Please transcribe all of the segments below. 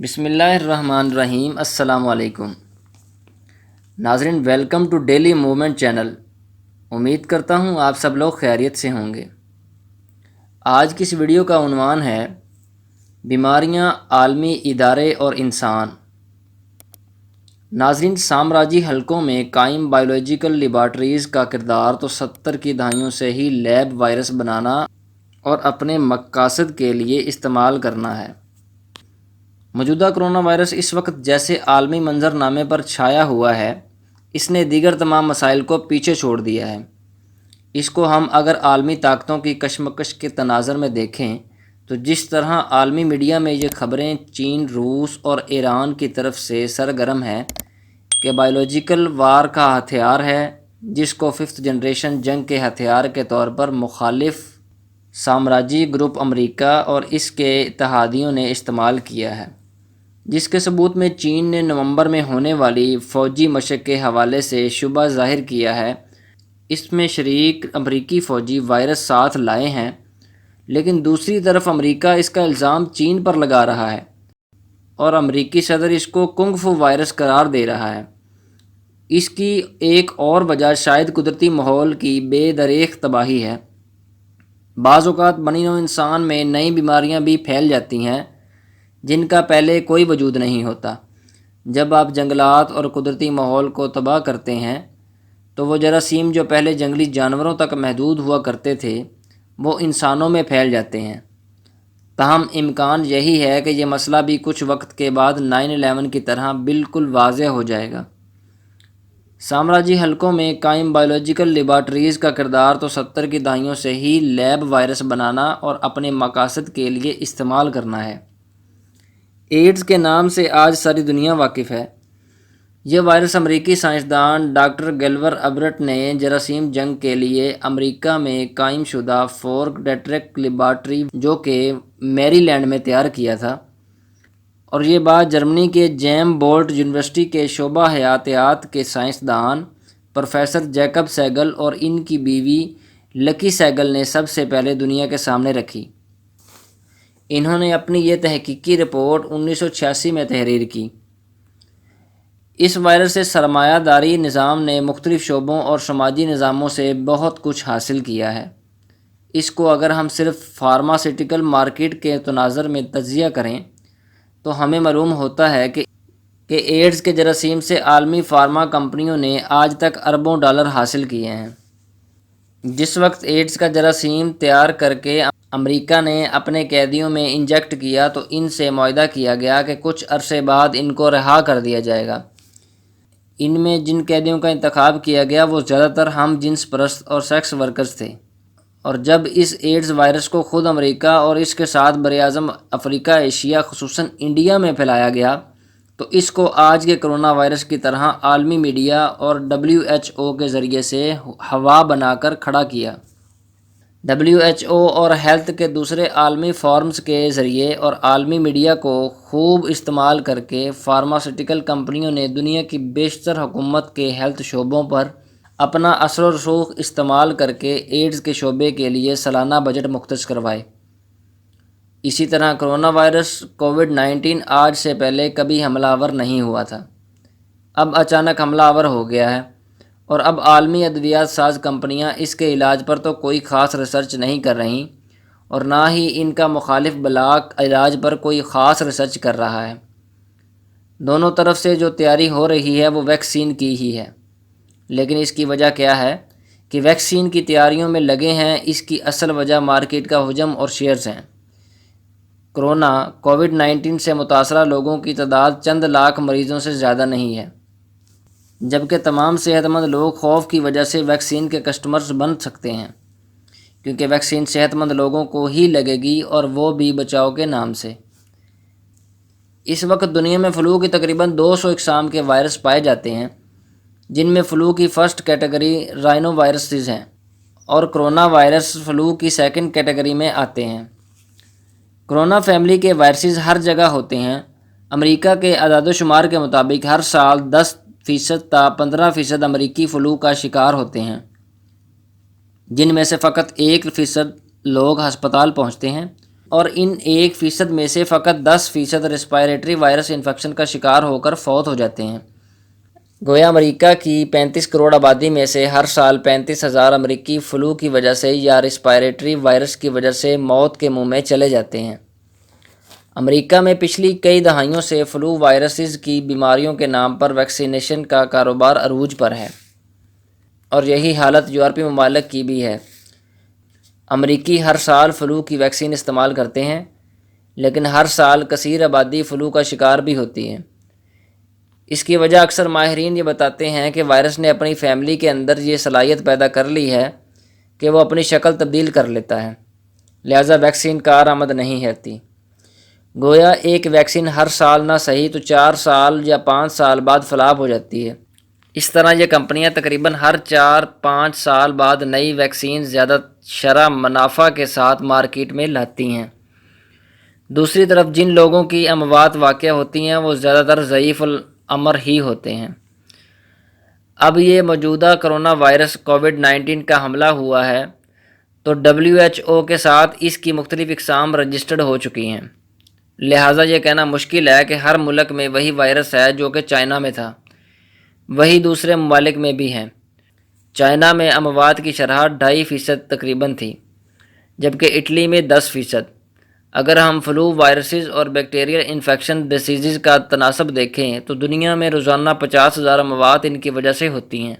بسم اللہ الرحمن الرحیم۔ السلام علیکم ناظرین، welcome to daily movement channel. امید کرتا ہوں آپ سب لوگ خیریت سے ہوں گے۔ آج کی اس ویڈیو کا عنوان ہے بیماریاں، عالمی ادارے اور انسان۔ ناظرین، سامراجی حلقوں میں قائم بائیولوجیکل لیبارٹریز کا کردار تو 70 کی دہائیوں سے ہی لیب وائرس بنانا اور اپنے مقاصد کے لیے استعمال کرنا ہے۔ موجودہ کرونا وائرس اس وقت جیسے عالمی منظر نامے پر چھایا ہوا ہے، اس نے دیگر تمام مسائل کو پیچھے چھوڑ دیا ہے۔ اس کو ہم اگر عالمی طاقتوں کی کشمکش کے تناظر میں دیکھیں تو جس طرح عالمی میڈیا میں یہ خبریں چین، روس اور ایران کی طرف سے سرگرم ہے کہ بائیولوجیکل وار کا ہتھیار ہے جس کو 5th جنریشن جنگ کے ہتھیار کے طور پر مخالف سامراجی گروپ امریکہ اور اس کے اتحادیوں نے استعمال کیا ہے، جس کے ثبوت میں چین نے نومبر میں ہونے والی فوجی مشق کے حوالے سے شبہ ظاہر کیا ہے۔ اس میں شریک امریکی فوجی وائرس ساتھ لائے ہیں، لیکن دوسری طرف امریکہ اس کا الزام چین پر لگا رہا ہے اور امریکی صدر اس کو کنگ فو وائرس قرار دے رہا ہے۔ اس کی ایک اور وجہ شاید قدرتی ماحول کی بے دریغ تباہی ہے۔ بعض اوقات بنی نوع انسان میں نئی بیماریاں بھی پھیل جاتی ہیں جن کا پہلے کوئی وجود نہیں ہوتا۔ جب آپ جنگلات اور قدرتی ماحول کو تباہ کرتے ہیں تو وہ جراثیم جو پہلے جنگلی جانوروں تک محدود ہوا کرتے تھے وہ انسانوں میں پھیل جاتے ہیں۔ تاہم امکان یہی ہے کہ یہ مسئلہ بھی کچھ وقت کے بعد 9/11 کی طرح بالکل واضح ہو جائے گا۔ سامراجی حلقوں میں قائم بائیولوجیکل لیبارٹریز کا کردار تو 70 کی دہائیوں سے ہی لیب وائرس بنانا اور اپنے مقاصد کے لیے استعمال کرنا ہے۔ ایڈز کے نام سے آج ساری دنیا واقف ہے۔ یہ وائرس امریکی سائنسدان ڈاکٹر گلور ابرٹ نے جراثیم جنگ کے لیے امریکہ میں قائم شدہ فورٹ ڈیٹرک لیبارٹری جو کہ میری لینڈ میں تیار کیا تھا، اور یہ بات جرمنی کے جیم بولٹ یونیورسٹی کے شعبہ حیاتیات کے سائنسدان پروفیسر جیکب سیگل اور ان کی بیوی لکی سیگل نے سب سے پہلے دنیا کے سامنے رکھی۔ انہوں نے اپنی یہ تحقیقی رپورٹ 1986 میں تحریر کی۔ اس وائرس سے سرمایہ داری نظام نے مختلف شعبوں اور سماجی نظاموں سے بہت کچھ حاصل کیا ہے۔ اس کو اگر ہم صرف فارماسیوٹیکل مارکیٹ کے تناظر میں تجزیہ کریں تو ہمیں معلوم ہوتا ہے کہ ایڈز کے جراثیم سے عالمی فارما کمپنیوں نے آج تک اربوں ڈالر حاصل کیے ہیں۔ جس وقت ایڈز کا جراثیم تیار کر کے امریکہ نے اپنے قیدیوں میں انجیکٹ کیا تو ان سے معاہدہ کیا گیا کہ کچھ عرصے بعد ان کو رہا کر دیا جائے گا۔ ان میں جن قیدیوں کا انتخاب کیا گیا وہ زیادہ تر ہم جنس پرست اور سیکس ورکرز تھے، اور جب اس ایڈز وائرس کو خود امریکہ اور اس کے ساتھ براعظم افریقہ، ایشیا خصوصاً انڈیا میں پھیلایا گیا تو اس کو آج کے کرونا وائرس کی طرح عالمی میڈیا اور WHO کے ذریعے سے ہوا بنا کر کھڑا کیا۔ WHO اور ہیلتھ کے دوسرے عالمی فورمز کے ذریعے اور عالمی میڈیا کو خوب استعمال کر کے فارماسیوٹیکل کمپنیوں نے دنیا کی بیشتر حکومت کے ہیلتھ شعبوں پر اپنا اثر و رسوخ استعمال کر کے ایڈز کے شعبے کے لیے سالانہ بجٹ مختص کروائے۔ اسی طرح کرونا وائرس کووڈ-19 آج سے پہلے کبھی حملہ آور نہیں ہوا تھا، اب اچانک حملہ آور ہو گیا ہے، اور اب عالمی ادویات ساز کمپنیاں اس کے علاج پر تو کوئی خاص ریسرچ نہیں کر رہیں اور نہ ہی ان کا مخالف بلاک علاج پر کوئی خاص ریسرچ کر رہا ہے۔ دونوں طرف سے جو تیاری ہو رہی ہے وہ ویکسین کی ہی ہے، لیکن اس کی وجہ کیا ہے کہ ویکسین کی تیاریوں میں لگے ہیں؟ اس کی اصل وجہ مارکیٹ کا حجم اور شیئرز ہیں۔ کووڈ-19 سے متاثرہ لوگوں کی تعداد چند لاکھ مریضوں سے زیادہ نہیں ہے، جبکہ تمام صحت مند لوگ خوف کی وجہ سے ویکسین کے کسٹمرز بن سکتے ہیں، کیونکہ ویکسین صحت مند لوگوں کو ہی لگے گی اور وہ بھی بچاؤ کے نام سے۔ اس وقت دنیا میں فلو کی تقریباً 200 اقسام کے وائرس پائے جاتے ہیں، جن میں فلو کی فرسٹ کیٹیگری رائنو وائرسز ہیں اور کرونا وائرس فلو کی سیکنڈ کیٹیگری میں آتے ہیں۔ کرونا فیملی کے وائرسز ہر جگہ ہوتے ہیں۔ امریکہ کے اعداد و شمار کے مطابق ہر سال 10% تا 15% امریکی فلو کا شکار ہوتے ہیں، جن میں سے فقط 1% لوگ ہسپتال پہنچتے ہیں اور ان 1% میں سے فقط 10% ریسپائریٹری وائرس انفیکشن کا شکار ہو کر فوت ہو جاتے ہیں۔ گویا امریکہ کی 35 کروڑ آبادی میں سے ہر سال 35,000 امریکی فلو کی وجہ سے یا ریسپائریٹری وائرس کی وجہ سے موت کے منہ میں چلے جاتے ہیں۔ امریکہ میں پچھلی کئی دہائیوں سے فلو وائرسز کی بیماریوں کے نام پر ویکسینیشن کا کاروبار عروج پر ہے، اور یہی حالت یورپی ممالک کی بھی ہے۔ امریکی ہر سال فلو کی ویکسین استعمال کرتے ہیں، لیکن ہر سال کثیر آبادی فلو کا شکار بھی ہوتی ہے۔ اس کی وجہ اکثر ماہرین یہ بتاتے ہیں کہ وائرس نے اپنی فیملی کے اندر یہ صلاحیت پیدا کر لی ہے کہ وہ اپنی شکل تبدیل کر لیتا ہے، لہٰذا ویکسین کارآمد نہیں ہوتی۔ گویا ایک ویکسین ہر سال نہ صحیح تو 4 سال یا 5 سال بعد فلاپ ہو جاتی ہے۔ اس طرح یہ کمپنیاں تقریباً ہر 4-5 سال بعد نئی ویکسین زیادہ شرح منافع کے ساتھ مارکیٹ میں لاتی ہیں۔ دوسری طرف جن لوگوں کی اموات واقع ہوتی ہیں وہ زیادہ تر ضعیف العمر ہی ہوتے ہیں۔ اب یہ موجودہ کرونا وائرس کووڈ-19 کا حملہ ہوا ہے تو WHO کے ساتھ اس کی مختلف اقسام رجسٹرڈ ہو چکی ہیں، لہٰذا یہ کہنا مشکل ہے کہ ہر ملک میں وہی وائرس ہے جو کہ چائنا میں تھا، وہی دوسرے ممالک میں بھی ہے۔ چائنا میں اموات کی شرح 2.5% تقریباً تھی، جبکہ اٹلی میں 10%۔ اگر ہم فلو وائرسز اور بیکٹیریل انفیکشن ڈیسیزز کا تناسب دیکھیں تو دنیا میں روزانہ 50,000 اموات ان کی وجہ سے ہوتی ہیں۔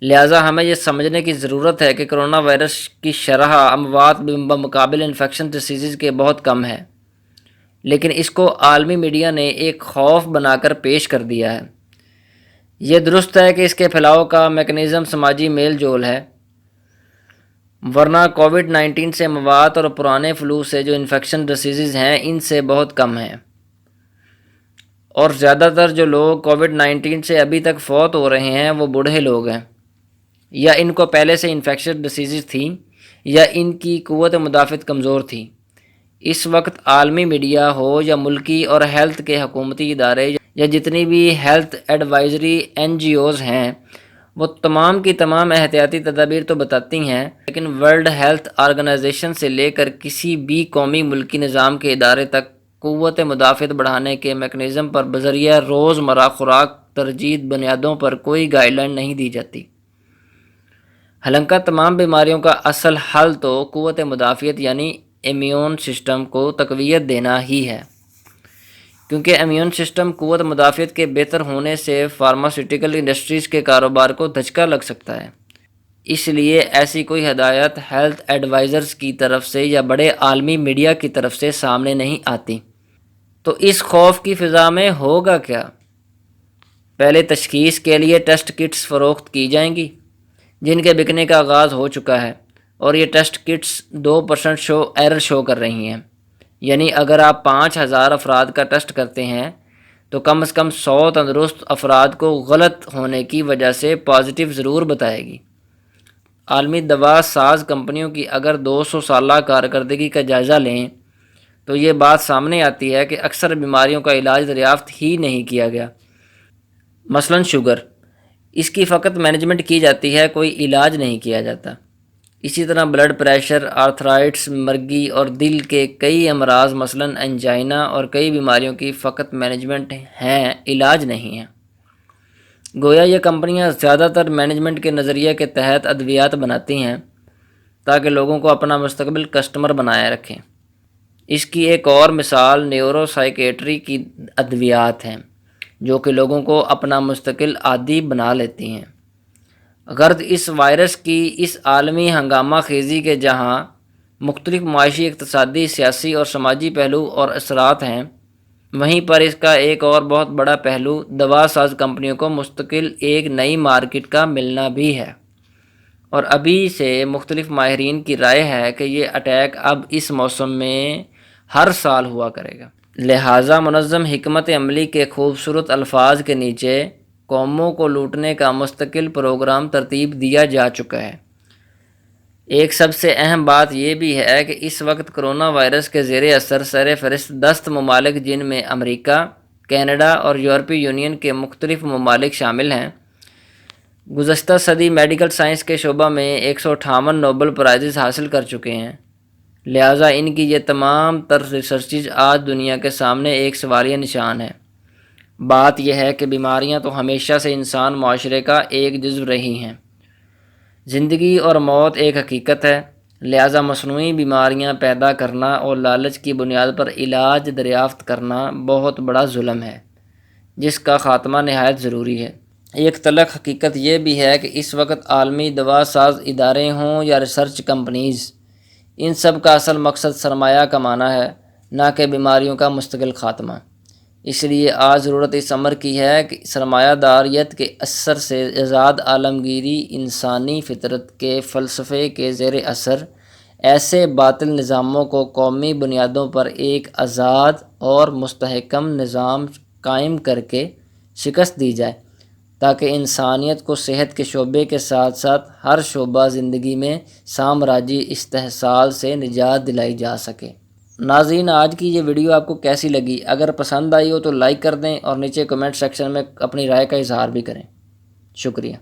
لہٰذا ہمیں یہ سمجھنے کی ضرورت ہے کہ کرونا وائرس کی شرح اموات بمقابل انفیکشن ڈیسیزز کے بہت کم ہے، لیکن اس کو عالمی میڈیا نے ایک خوف بنا کر پیش کر دیا ہے۔ یہ درست ہے کہ اس کے پھیلاؤ کا میکانزم سماجی میل جول ہے، ورنہ کووڈ-19 سے اموات اور پرانے فلو سے جو انفیکشن ڈیسیزز ہیں ان سے بہت کم ہیں، اور زیادہ تر جو لوگ کووڈ-19 سے ابھی تک فوت ہو رہے ہیں وہ بوڑھے لوگ ہیں، یا ان کو پہلے سے انفیکشن ڈیسیزز تھیں یا ان کی قوت مدافعت کمزور تھی۔ اس وقت عالمی میڈیا ہو یا ملکی اور ہیلتھ کے حکومتی ادارے یا جتنی بھی ہیلتھ ایڈوائزری NGOs ہیں، وہ تمام کی تمام احتیاطی تدابیر تو بتاتی ہیں، لیکن ورلڈ ہیلتھ آرگنائزیشن سے لے کر کسی بھی قومی ملکی نظام کے ادارے تک قوت مدافعت بڑھانے کے میکانزم پر بذریعہ روزمرہ خوراک ترجیح بنیادوں پر کوئی گائیڈ لائن نہیں دی جاتی۔ حالانکہ تمام بیماریوں کا اصل حل تو قوت مدافعت یعنی امیون سسٹم کو تقویت دینا ہی ہے، کیونکہ امیون سسٹم قوت مدافعت کے بہتر ہونے سے فارماسیوٹیکل انڈسٹریز کے کاروبار کو دھچکا لگ سکتا ہے۔ اس لیے ایسی کوئی ہدایت ہیلتھ ایڈوائزرز کی طرف سے یا بڑے عالمی میڈیا کی طرف سے سامنے نہیں آتی۔ تو اس خوف کی فضا میں ہوگا کیا؟ پہلے تشخیص کے لیے ٹیسٹ کٹس فروخت کی جائیں گی، جن کے بکنے کا آغاز ہو چکا ہے، اور یہ ٹیسٹ کٹس 2% ایرر شو کر رہی ہیں، یعنی اگر آپ 5,000 افراد کا ٹیسٹ کرتے ہیں تو کم از کم 100 تندرست افراد کو غلط ہونے کی وجہ سے پازیٹیو ضرور بتائے گی۔ عالمی دوا ساز کمپنیوں کی اگر 200 سالہ کارکردگی کا جائزہ لیں تو یہ بات سامنے آتی ہے کہ اکثر بیماریوں کا علاج دریافت ہی نہیں کیا گیا۔ مثلاً شوگر، اس کی فقط مینجمنٹ کی جاتی ہے، کوئی علاج نہیں کیا جاتا۔ اسی طرح بلڈ پریشر، آرتھرائٹس، مرگی اور دل کے کئی امراض مثلاً انجائنا اور کئی بیماریوں کی فقط مینجمنٹ ہیں، علاج نہیں ہے۔ گویا یہ کمپنیاں زیادہ تر مینجمنٹ کے نظریے کے تحت ادویات بناتی ہیں تاکہ لوگوں کو اپنا مستقبل کسٹمر بنائے رکھیں۔ اس کی ایک اور مثال نیورو سائیکیٹری کی ادویات ہیں، جو کہ لوگوں کو اپنا مستقل عادی بنا لیتی ہیں۔ غرض اس وائرس کی اس عالمی ہنگامہ خیزی کے جہاں مختلف معاشی، اقتصادی، سیاسی اور سماجی پہلو اور اثرات ہیں، وہیں پر اس کا ایک اور بہت بڑا پہلو دوا ساز کمپنیوں کو مستقل ایک نئی مارکیٹ کا ملنا بھی ہے، اور ابھی سے مختلف ماہرین کی رائے ہے کہ یہ اٹیک اب اس موسم میں ہر سال ہوا کرے گا۔ لہٰذا منظم حکمت عملی کے خوبصورت الفاظ کے نیچے قوموں کو لوٹنے کا مستقل پروگرام ترتیب دیا جا چکا ہے۔ ایک سب سے اہم بات یہ بھی ہے کہ اس وقت کرونا وائرس کے زیر اثر سر فہرست 10 ممالک جن میں امریکہ، کینیڈا اور یورپی یونین کے مختلف ممالک شامل ہیں، گزشتہ صدی میڈیکل سائنس کے شعبہ میں 158 نوبل پرائزز حاصل کر چکے ہیں۔ لہٰذا ان کی یہ تمام تر ریسرچز آج دنیا کے سامنے ایک سوالیہ نشان ہے۔ بات یہ ہے کہ بیماریاں تو ہمیشہ سے انسان معاشرے کا ایک جزو رہی ہیں۔ زندگی اور موت ایک حقیقت ہے، لہٰذا مصنوعی بیماریاں پیدا کرنا اور لالچ کی بنیاد پر علاج دریافت کرنا بہت بڑا ظلم ہے، جس کا خاتمہ نہایت ضروری ہے۔ ایک تلخ حقیقت یہ بھی ہے کہ اس وقت عالمی دوا ساز ادارے ہوں یا ریسرچ کمپنیز، ان سب کا اصل مقصد سرمایہ کمانا ہے، نہ کہ بیماریوں کا مستقل خاتمہ۔ اس لیے آج ضرورت اس امر کی ہے کہ سرمایہ داریت کے اثر سے آزاد عالمگیری انسانی فطرت کے فلسفے کے زیر اثر ایسے باطل نظاموں کو قومی بنیادوں پر ایک آزاد اور مستحکم نظام قائم کر کے شکست دی جائے، تاکہ انسانیت کو صحت کے شعبے کے ساتھ ساتھ ہر شعبہ زندگی میں سامراجی استحصال سے نجات دلائی جا سکے۔ ناظرین، آج کی یہ ویڈیو آپ کو کیسی لگی؟ اگر پسند آئی ہو تو لائک کر دیں اور نیچے کمنٹ سیکشن میں اپنی رائے کا اظہار بھی کریں۔ شکریہ۔